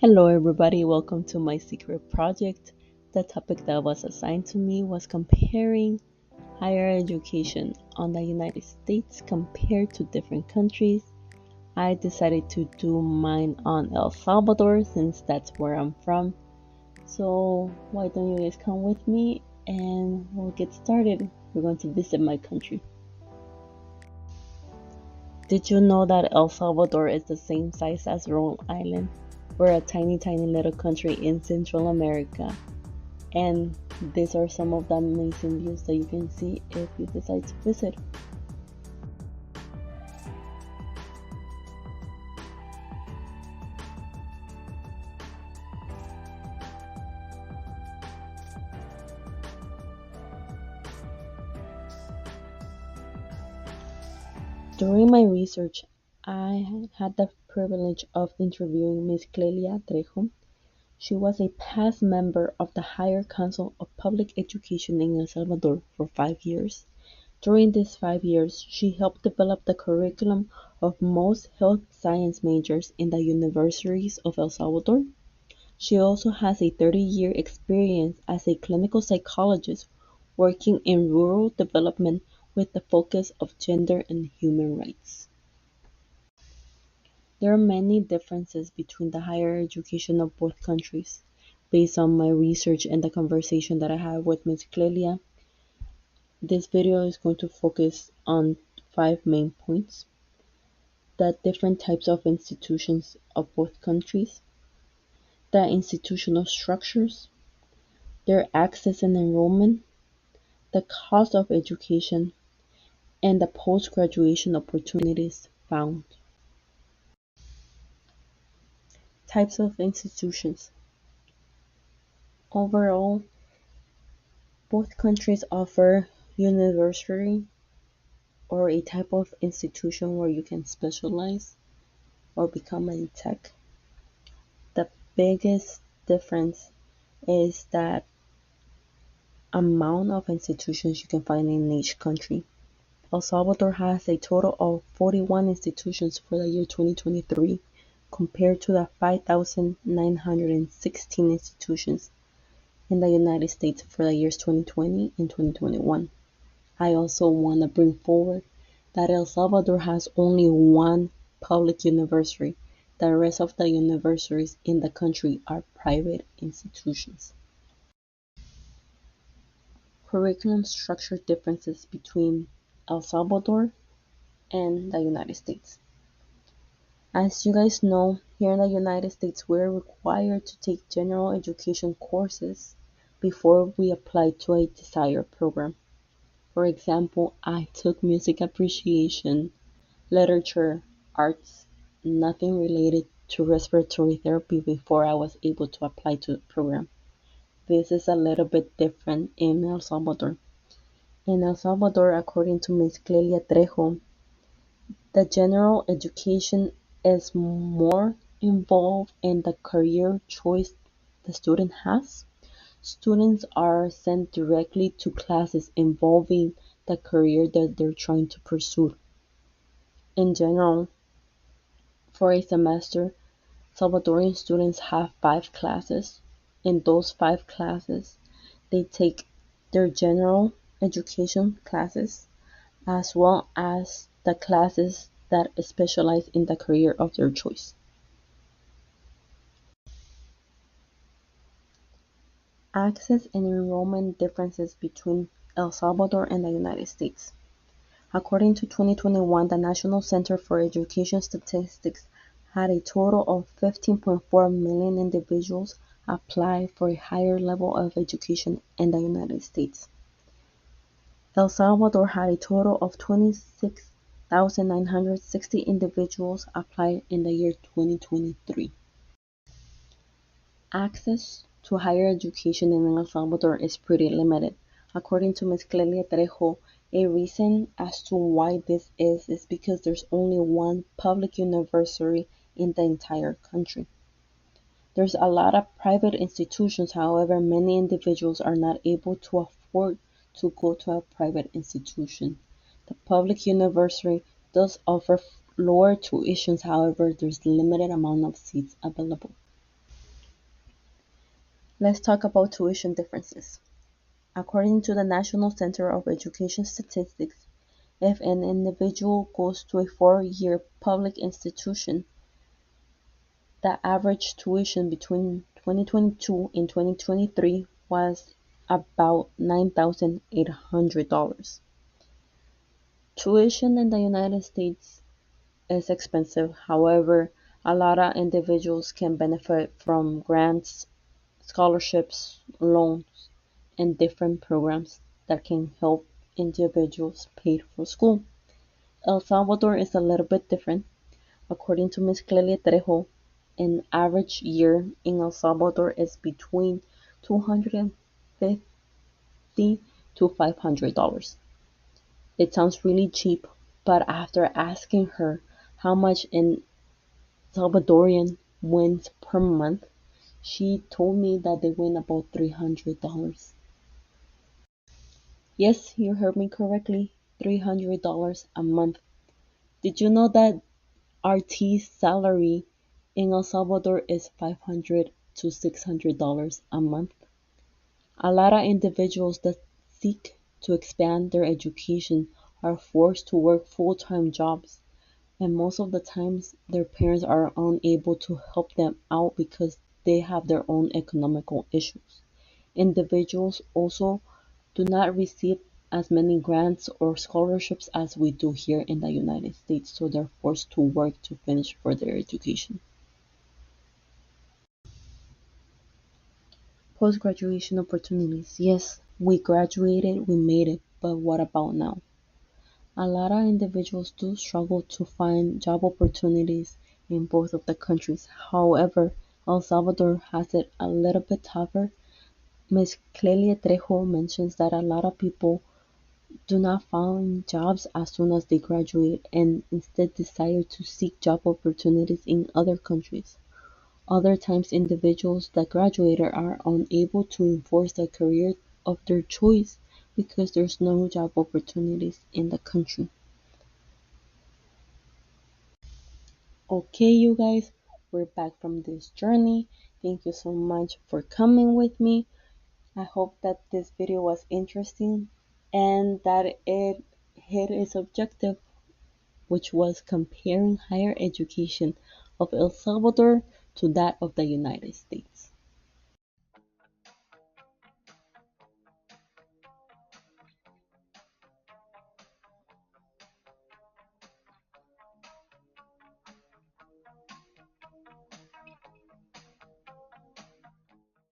Hello, everybody. Welcome to my secret project. The topic that was assigned to me was comparing higher education on the United States compared to different countries. I decided to do mine on El Salvador since that's where I'm from. So, why don't you guys come with me and we'll get started? We're going to visit my country. Did you know that El Salvador is the same size as Rhode Island? We're a tiny, tiny little country in Central America. And these are some of the amazing views that you can see if you decide to visit. During my research, I had the privilege of interviewing Ms. Clelia Trejo. She was a past member of the Higher Council of Public Education in El Salvador for 5 years. During these 5 years, she helped develop the curriculum of most health science majors in the universities of El Salvador. She also has a 30-year experience as a clinical psychologist working in rural development with the focus of gender and human rights. There are many differences between the higher education of both countries. Based on my research and the conversation that I had with Ms. Clelia, this video is going to focus on 5 main points: the different types of institutions of both countries, the institutional structures, their access and enrollment, the cost of education, and the post-graduation opportunities found. Types of institutions. Overall, both countries offer university or a type of institution where you can specialize or become a tech. The biggest difference is that amount of institutions you can find in each country. El Salvador has a total of 41 institutions for the year 2023 compared to the 5,916 institutions in the United States for the years 2020 and 2021. I also want to bring forward that El Salvador has only one public university. The rest of the universities in the country are private institutions. Curriculum structure differences between El Salvador and the United States. As you guys know, here in the United States, we're required to take general education courses before we apply to a desired program. For example, I took music appreciation, literature, arts, nothing related to respiratory therapy before I was able to apply to the program. This is a little bit different in El Salvador. In El Salvador, according to Ms. Clelia Trejo, the general education is more involved in the career choice the student has. Students are sent directly to classes involving the career that they're trying to pursue. In general, for a semester, Salvadorian students have 5 classes. In those 5 classes, they take their general education classes as well as the classes that specialize in the career of their choice. Access and enrollment differences between El Salvador and the United States. According to 2021, the National Center for Education Statistics had a total of 15.4 million individuals apply for a higher level of education in the United States. El Salvador had a total of 26,960 individuals apply in the year 2023. Access to higher education in El Salvador is pretty limited. According to Ms. Clelia Trejo, a reason as to why this is because there's only one public university in the entire country. There's a lot of private institutions, however, many individuals are not able to afford to go to a private institution. The public university does offer lower tuitions, however, there's limited amount of seats available. Let's talk about tuition differences. According to the National Center of Education Statistics, if an individual goes to a 4-year public institution, the average tuition between 2022 and 2023 was about $9,800. Tuition in the United States is expensive. However, a lot of individuals can benefit from grants, scholarships, loans, and different programs that can help individuals pay for school. El Salvador is a little bit different. According to Ms. Clelia Trejo, an average year in El Salvador is between $250 to $500. It sounds really cheap, but after asking her how much an Salvadorian wins per month, she told me that they win about $300. Yes, you heard me correctly, $300 a month. Did you know that RT's salary in El Salvador is $500 to $600 a month? A lot of individuals that seek to expand their education are forced to work full-time jobs, and most of the times their parents are unable to help them out because they have their own economical issues. Individuals also do not receive as many grants or scholarships as we do here in the United States, so they're forced to work to finish for their education. Post-graduation opportunities. Yes, we graduated, we made it, but what about now? A lot of individuals do struggle to find job opportunities in both of the countries. However, El Salvador has it a little bit tougher. Ms. Clelia Trejo mentions that a lot of people do not find jobs as soon as they graduate and instead decide to seek job opportunities in other countries. Other times individuals that graduated are unable to enforce the career of their choice because there's no job opportunities in the country. Okay, you guys, we're back from this journey. Thank you so much for coming with me. I hope that this video was interesting and that it hit its objective, which was comparing higher education of El Salvador to that of the United States.